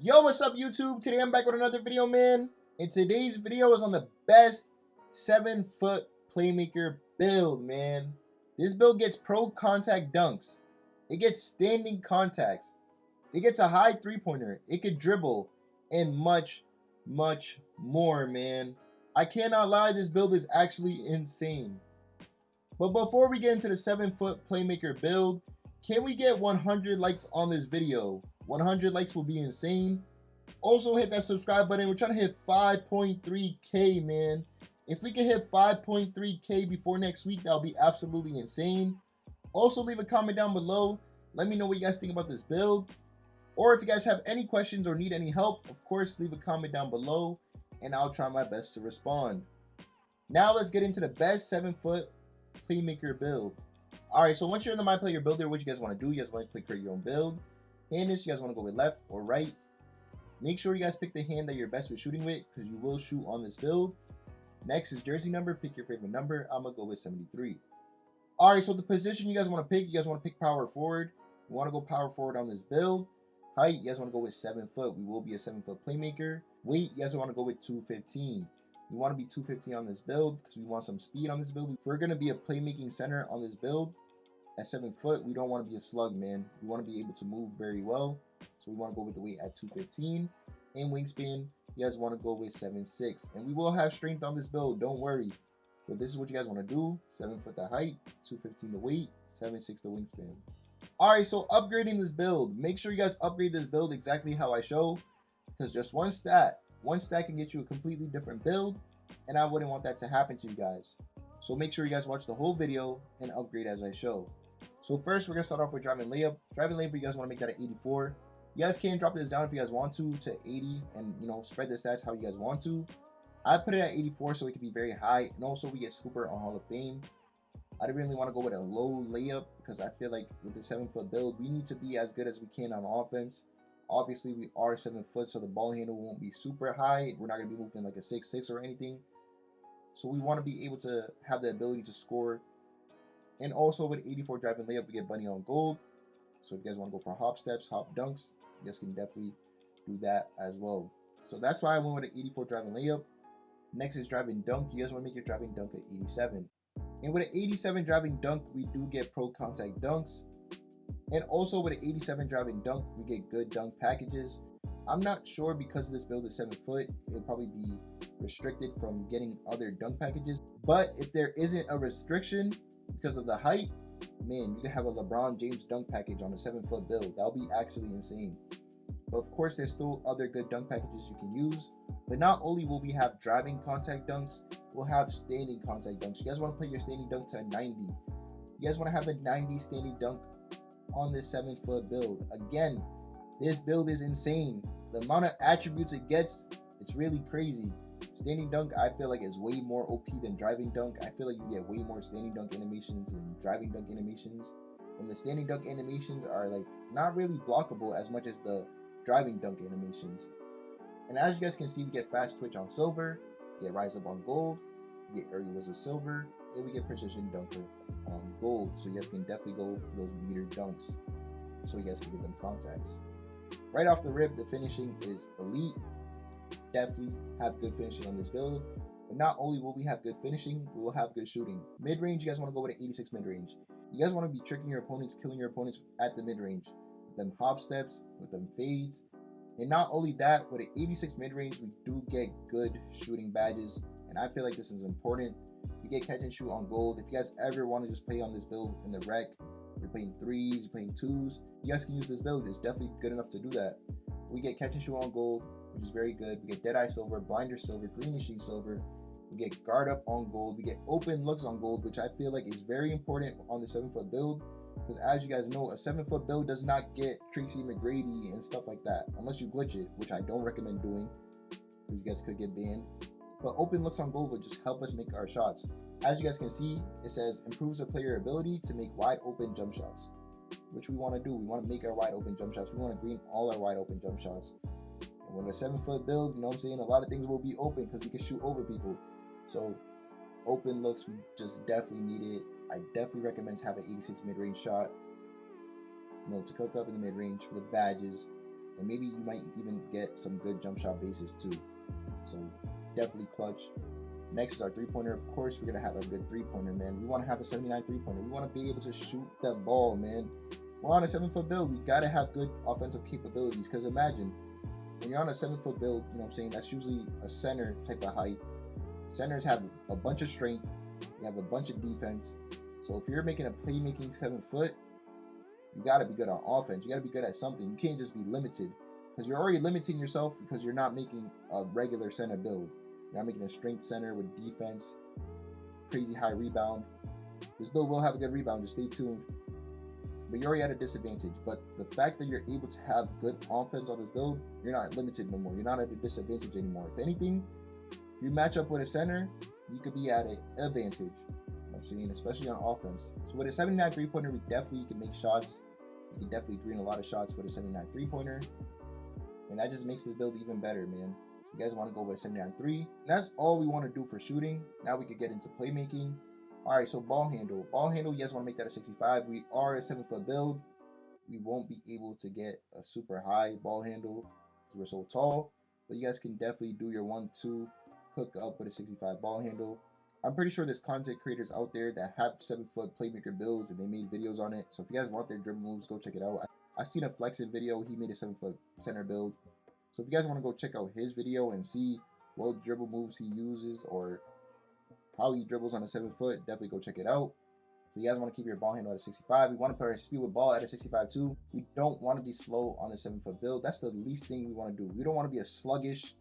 Yo, what's up YouTube? Today I'm back with another video, man. And today's video is on the best 7-foot playmaker build, man. This build gets pro contact dunks. It gets standing contacts. It gets a high three-pointer. It could dribble and much, much more, man. I cannot lie, this build is actually insane. But before we get into the 7-foot playmaker build, can we get 100 likes on this video? 100 likes will be insane. Also hit that subscribe button. We're trying to hit 5.3k, man. If we can hit 5.3k before next week, that'll be absolutely insane. Also leave a comment down below. Let me know what you guys think about this build. Or if you guys have any questions or need any help, of course leave a comment down below and I'll try my best to respond. Now let's get into the best 7-foot playmaker build. Alright, so once you're in the My Player Builder, what you guys want to do, you guys want to click create your own build. Handles, you guys want to go with left or right. Make sure you guys pick the hand that you're best with shooting with, because you will shoot on this build. Next is jersey number. Pick your favorite number. I'm going to go with 73. Alright, so the position you guys want to pick, you guys want to pick power forward. You want to go power forward on this build. Height, you guys want to go with 7 foot. We will be a 7-foot playmaker. Weight, you guys want to go with 215. We want to be 215 on this build because we want some speed on this build. If we're going to be a playmaking center on this build, at 7 foot, we don't want to be a slug, man. We want to be able to move very well. So we want to go with the weight at 215. And wingspan, you guys want to go with 7'6". And we will have strength on this build, don't worry. But this is what you guys want to do. 7 foot the height, 215 the weight, 7'6" the wingspan. Alright, so upgrading this build. Make sure you guys upgrade this build exactly how I show. Because just one stat can get you a completely different build. And I wouldn't want that to happen to you guys. So make sure you guys watch the whole video and upgrade as I show. So first, we're going to start off with driving layup. Driving layup, you guys want to make that at 84. You guys can drop this down if you guys want to 80 and, spread the stats how you guys want to. I put it at 84 so it can be very high. And also, we get Scooper on Hall of Fame. I didn't really want to go with a low layup because I feel like with the 7-foot build, we need to be as good as we can on offense. Obviously, we are 7 foot, so the ball handle won't be super high. We're not going to be moving like a 6'6" or anything. So we want to be able to have the ability to score. And also with 84 driving layup, we get bunny on gold. So if you guys want to go for hop steps, hop dunks, you guys can definitely do that as well. So that's why I went with an 84 driving layup. Next is driving dunk. You guys want to make your driving dunk at 87. And with an 87 driving dunk, we do get pro contact dunks. And also with an 87 driving dunk, we get good dunk packages. I'm not sure because this build is 7 foot, it'll probably be restricted from getting other dunk packages. But if there isn't a restriction because of the height, man, you can have a LeBron James dunk package on a 7-foot build. That'll be actually insane. But of course, there's still other good dunk packages you can use. But not only will we have driving contact dunks, we'll have standing contact dunks. You guys want to put your standing dunk to 90. You guys want to have a 90 standing dunk on this 7-foot build. Again, this build is insane. The amount of attributes it gets, it's really crazy. Standing dunk, I feel like is way more OP than driving dunk. I feel like you get way more standing dunk animations than driving dunk animations. And the standing dunk animations are like not really blockable as much as the driving dunk animations. And as you guys can see, we get fast twitch on silver, we get rise up on gold, we get area wizard silver, and we get precision dunker on gold. So you guys can definitely go for those meter dunks so you guys can get them contacts. Right off the rip, the finishing is elite. Definitely have good finishing on this build. But not only will we have good finishing, we will have good shooting. Mid-range, you guys want to go with an 86 mid-range. You guys want to be tricking your opponents, killing your opponents at the mid-range. With them hop steps, with them fades. And not only that, with an 86 mid-range, we do get good shooting badges. And I feel like this is important. You get catch and shoot on gold. If you guys ever want to just play on this build in the rec, you're playing 3s, you're playing 2s, you guys can use this build. It's definitely good enough to do that. We get catch and shoot on gold, which is very good. We get Deadeye silver, blinder silver, green machine silver. We get guard up on gold. We get open looks on gold, which I feel like is very important on the 7-foot build. Because as you guys know, a 7-foot build does not get Tracy McGrady and stuff like that. Unless you glitch it, which I don't recommend doing. Because you guys could get banned. But open looks on gold would just help us make our shots. As you guys can see, it says improves the player ability to make wide open jump shots. Which we want to do. We want to make our wide open jump shots. We want to green all our wide open jump shots. And when a 7-foot build, you know what I'm saying, a lot of things will be open because we can shoot over people. So open looks, we just definitely need it. I definitely recommend having 86 mid-range shot, to cook up in the mid-range for the badges. and maybe you might even get some good jump shot bases too. So it's definitely clutch. Next is our 3-pointer. Of course, we're gonna have a good 3-pointer, man. We want to have a 79 3-pointer. We want to be able to shoot that ball, man. We're on a 7-foot build. We gotta have good offensive capabilities. Because imagine when you're on a 7-foot build, you know what I'm saying? That's usually a center type of height. Centers have a bunch of strength. You have a bunch of defense. So if you're making a playmaking 7-foot, you gotta be good on offense. You gotta be good at something. You can't just be limited, because you're already limiting yourself because you're not making a regular center build. You're not making a strength center with defense, crazy high rebound. This build will have a good rebound, just stay tuned. But you're already at a disadvantage. But the fact that you're able to have good offense on this build, you're not limited no more. You're not at a disadvantage anymore. If anything, if you match up with a center, you could be at an advantage. You know what I'm saying, especially on offense. So with a 79 3-pointer, we definitely can make shots. You can definitely green a lot of shots with a 79 3-pointer. And that just makes this build even better, man. You guys want to go with a 79 3. And that's all we want to do for shooting. Now we could get into playmaking. All right, so ball handle. Ball handle, you guys want to make that a 65. We are a 7-foot build. We won't be able to get a super high ball handle because we're so tall. But you guys can definitely do your 1-2, cook up with a 65 ball handle. I'm pretty sure there's content creators out there that have 7-foot playmaker builds and they made videos on it. So if you guys want their dribble moves, go check it out. I seen a Flexit video. He made a 7-foot center build. So if you guys want to go check out his video and see what dribble moves he uses or how he dribbles on a 7-foot, definitely go check it out. So you guys want to keep your ball handle at a 65. We want to put our speed with ball at a 65 too. We don't want to be slow on a 7-foot build. That's the least thing we want to do. We don't want to be a sluggish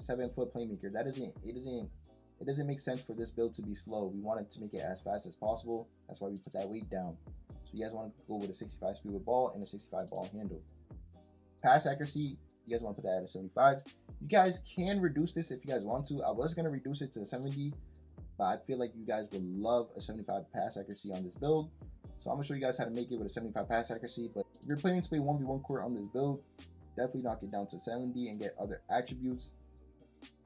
7-foot playmaker. It doesn't make sense for this build to be slow. We want it to make it as fast as possible. That's why we put that weight down. So you guys want to go with a 65 speed with ball and a 65 ball handle. Pass accuracy, you guys want to put that at a 75. You guys can reduce this if you guys want to. I was going to reduce it to a 70, but I feel like you guys would love a 75 pass accuracy on this build. So I'm going to show you guys how to make it with a 75 pass accuracy. But if you're planning to play 1v1 court on this build, definitely knock it down to 70 and get other attributes.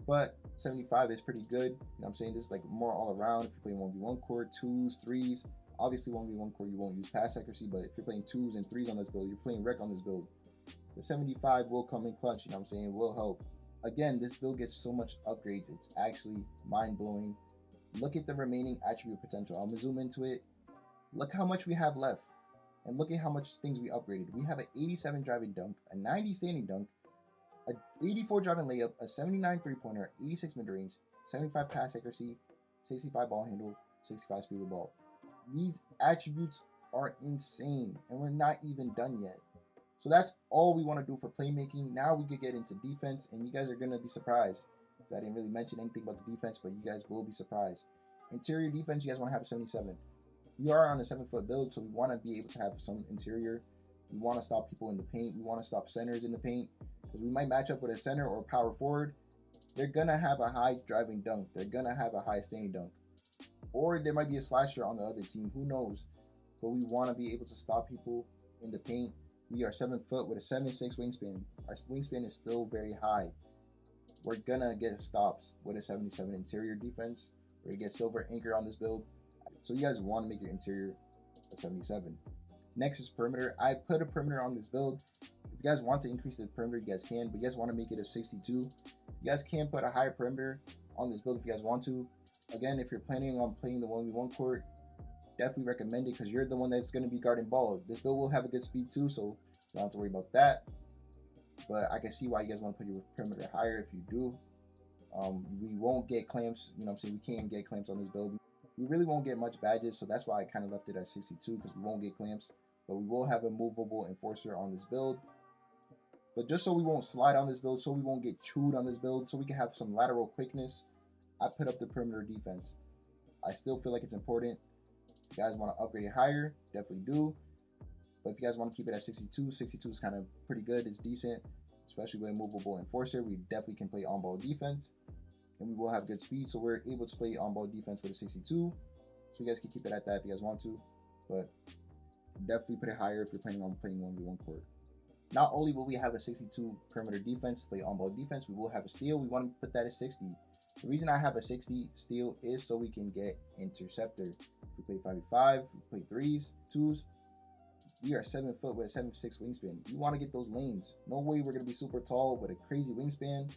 But 75 is pretty good. You know what I'm saying? This is like more all around. If you're playing 1v1 court, 2s, 3s. Obviously 1v1 court you won't use pass accuracy, but if you're playing 2s and 3s on this build, you're playing rec on this build, the 75 will come in clutch. You know what I'm saying? It will help. Again, this build gets so much upgrades. It's actually mind-blowing. Look at the remaining attribute potential. I'm gonna zoom into it. Look how much we have left. And look at how much things we upgraded. We have an 87 driving dunk, a 90 standing dunk, a 84 driving layup, a 79 3-pointer, 86 mid-range, 75 pass accuracy, 65 ball handle, 65 speed with ball. These attributes are insane, and we're not even done yet. So that's all we want to do for playmaking. Now we could get into defense, and you guys are going to be surprised. I didn't really mention anything about the defense, but you guys will be surprised. Interior defense, you guys want to have a 77. We are on a 7-foot build, so we want to be able to have some interior. We want to stop people in the paint. We want to stop centers in the paint, because we might match up with a center or power forward. They're going to have a high driving dunk. They're going to have a high standing dunk. Or there might be a slasher on the other team. Who knows? But we want to be able to stop people in the paint. We are 7 foot with a 7'6" wingspan. Our wingspan is still very high. We're going to get stops with a 77 interior defense. We're going to get silver anchor on this build. So you guys want to make your interior a 77. Next is perimeter. I put a perimeter on this build. If you guys want to increase the perimeter, you guys can. But you guys want to make it a 62. You guys can put a higher perimeter on this build if you guys want to. Again, if you're planning on playing the 1v1 court, definitely recommend it, because you're the one that's going to be guarding ball. This build will have a good speed too, so you don't have to worry about that. But I can see why you guys want to put your perimeter higher if you do. We won't get clamps. You know what I'm saying? We can't get clamps on this build. We really won't get much badges, so that's why I kind of left it at 62, because we won't get clamps. But we will have a movable enforcer on this build. But just so we won't slide on this build, so we won't get chewed on this build, so we can have some lateral quickness, I put up the perimeter defense. I still feel like it's important. If you guys want to upgrade it higher, definitely do. But if you guys want to keep it at 62, 62 is kind of pretty good. It's decent, especially with a movable enforcer. We definitely can play on-ball defense, and we will have good speed, so we're able to play on-ball defense with a 62. So you guys can keep it at that if you guys want to, but definitely put it higher if you're planning on playing 1v1 court. Not only will we have a 62 perimeter defense, play on-ball defense, we will have a steal. We want to put that at 60. The reason I have a 60 steal is so we can get interceptor. If we play 5v5, we play 3s, 2s, We are 7 foot with a 7'6" wingspan. You want to get those lanes. No way we're going to be super tall with a crazy wingspan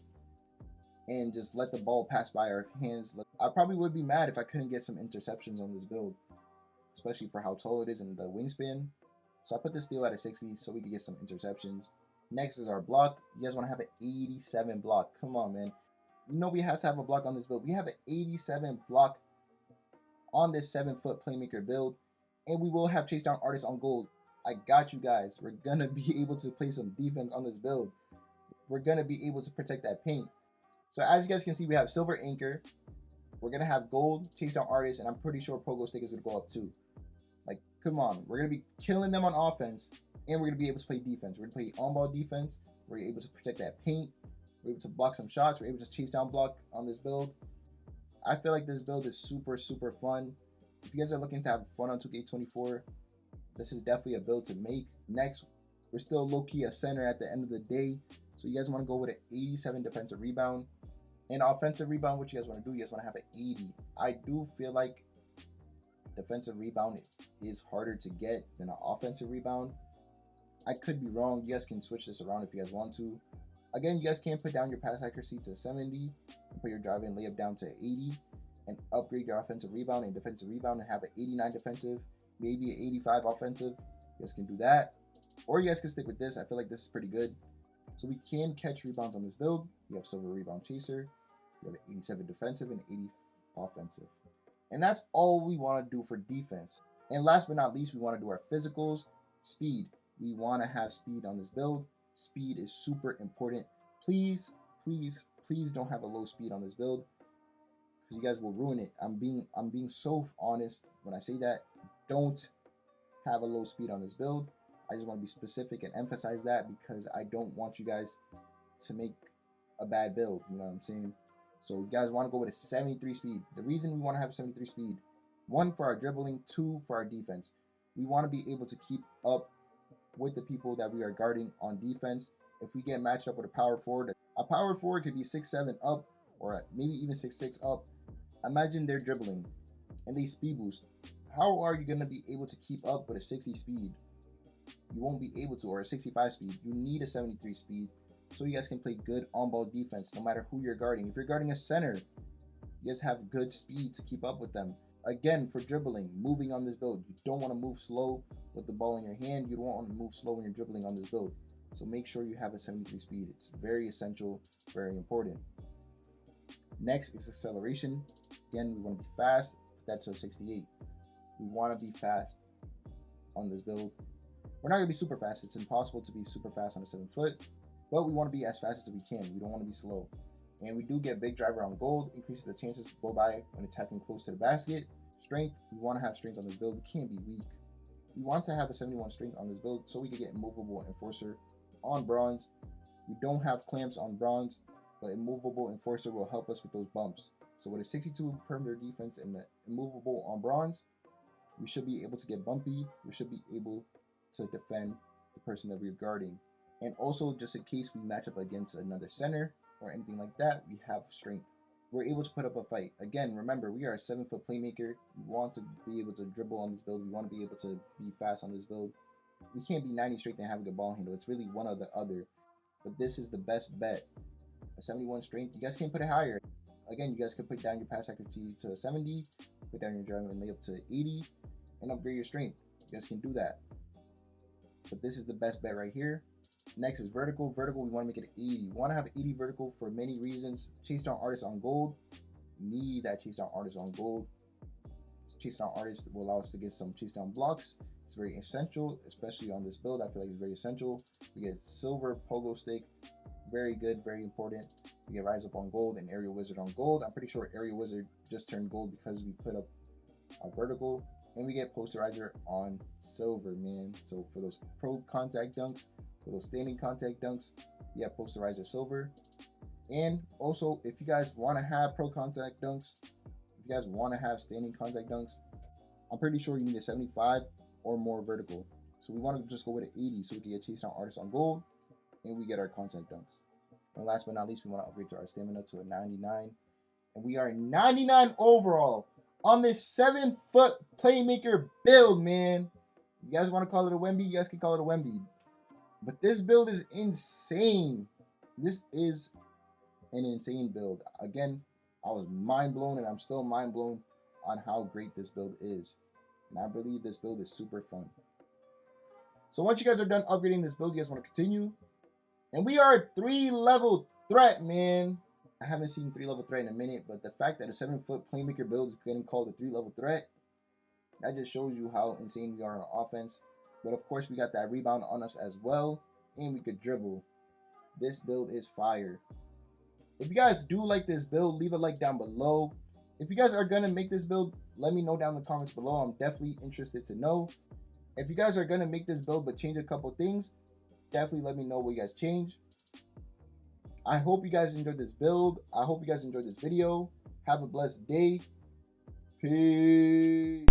and just let the ball pass by our hands. I probably would be mad if I couldn't get some interceptions on this build, especially for how tall it is and the wingspan. So I put the steal at a 60 so we can get some interceptions. Next is our block. You guys want to have an 87 block. Come on, man. You know we have to have a block on this build. We have an 87 block on this 7 foot playmaker build. And we will have chase down artists on gold. I got you guys. We're going to be able to play some defense on this build. We're going to be able to protect that paint. So as you guys can see, we have silver anchor. We're going to have gold, chase down artists, and I'm pretty sure pogo stick is going to go up too. Like, come on. We're going to be killing them on offense, and we're going to be able to play defense. We're going to play on-ball defense. We're able to protect that paint. We're able to block some shots. We're able to chase down block on this build. I feel like this build is super, super fun. If you guys are looking to have fun on 2K24, this is definitely a build to make. Next, we're still low-key a center at the end of the day. So you guys want to go with an 87 defensive rebound. And offensive rebound, what you guys want to do, you guys want to have an 80. I do feel like defensive rebound is harder to get than an offensive rebound. I could be wrong. You guys can switch this around if you guys want to. Again, you guys can put down your pass accuracy to 70 and put your drive and layup down to 80 and upgrade your offensive rebound and defensive rebound and have an 89 defensive, maybe an 85 offensive. You guys can do that. Or you guys can stick with this. I feel like this is pretty good. So we can catch rebounds on this build. We have silver rebound chaser. We have an 87 defensive and 80 offensive. And that's all we want to do for defense. And last but not least, we want to do our physicals. Speed. We want to have speed on this build. Speed is super important. Please, please, please don't have a low speed on this build, because you guys will ruin it. I'm being so honest when I say that. Don't have a low speed on this build. I just want to be specific and emphasize that, because I don't want you guys to make a bad build. You know what I'm saying? So you guys want to go with a 73 speed. The reason we want to have 73 speed, 1 for our dribbling, 2 for our defense. We want to be able to keep up with the people that we are guarding on defense. If we get matched up with a power forward could be 6'7" up, or maybe even 6'6" up. Imagine they're dribbling and they speed boost. How are you going to be able to keep up with a 60 speed? You won't be able to, or a 65 speed. You need a 73 speed so you guys can play good on-ball defense no matter who you're guarding. If you're guarding a center, you guys have good speed to keep up with them. Again, for dribbling, moving on this build, you don't want to move slow with the ball in your hand. You don't want to move slow when you're dribbling on this build. So make sure you have a 73 speed. It's very essential, very important. Next is acceleration. Again, we want to be fast. Put that to a 68. We want to be fast on this build. We're not going to be super fast. It's impossible to be super fast on a 7 foot, but we want to be as fast as we can. We don't want to be slow. And we do get big driver on gold, increases the chances to go by when attacking close to the basket. Strength, we want to have strength on this build. We can't be weak. We want to have a 71 strength on this build so we can get immovable enforcer on bronze. We don't have clamps on bronze, but immovable enforcer will help us with those bumps. So with a 62 perimeter defense and the immovable on bronze, we should be able to get bumpy. We should be able to defend the person that we're guarding. And also, just in case we match up against another center or anything like that, we have strength. We're able to put up a fight. Again, remember, we are a 7 foot playmaker. We want to be able to dribble on this build. We want to be able to be fast on this build. We can't be 90 strength and have a good ball handle. It's really one or the other. But this is the best bet. A 71 strength. You guys can put it higher. Again, you guys can put down your pass accuracy to a 70, put down your drive and layup to 80, and upgrade your strength. You guys can do that. But this is the best bet right here. Next is vertical. Vertical, we want to make it 80. We want to have 80 vertical for many reasons. Chase down artists on gold. Need that chase down artist on gold. Chase down artist will allow us to get some chase down blocks. It's very essential, especially on this build. I feel like it's very essential. We get silver pogo stick. Very good, very important. We get rise up on gold and aerial wizard on gold. I'm pretty sure aerial wizard just turned gold because we put up our vertical. And we get posterizer on silver, man. So for those pro contact dunks, for those standing contact dunks, we have posterizer silver. And also, if you guys want to have pro contact dunks, if you guys want to have standing contact dunks, I'm pretty sure you need a 75 or more vertical. So we want to just go with an 80 so we can get chase down artists on gold and we get our contact dunks. And last but not least, we want to upgrade to our stamina to a 99. And we are 99 overall on this 7 foot playmaker build, man. You guys want to call it a Wemby, you guys can call it a Wemby. But this build is insane. This is an insane build. Again, I was mind blown, and I'm still mind blown on how great this build is. And I believe this build is super fun. So once you guys are done upgrading this build, you guys want to continue. And we are a 3-level threat, man. I haven't seen 3-level threat in a minute, but the fact that a 7-foot playmaker build is getting called a 3-level threat, that just shows you how insane we are on offense. But of course, we got that rebound on us as well, and we could dribble. This build is fire. If you guys do like this build, leave a like down below. If you guys are gonna make this build, let me know down in the comments below. I'm definitely interested to know. If you guys are gonna make this build but change a couple things, definitely let me know what you guys change. I hope you guys enjoyed this build. I hope you guys enjoyed this video. Have a blessed day. Peace.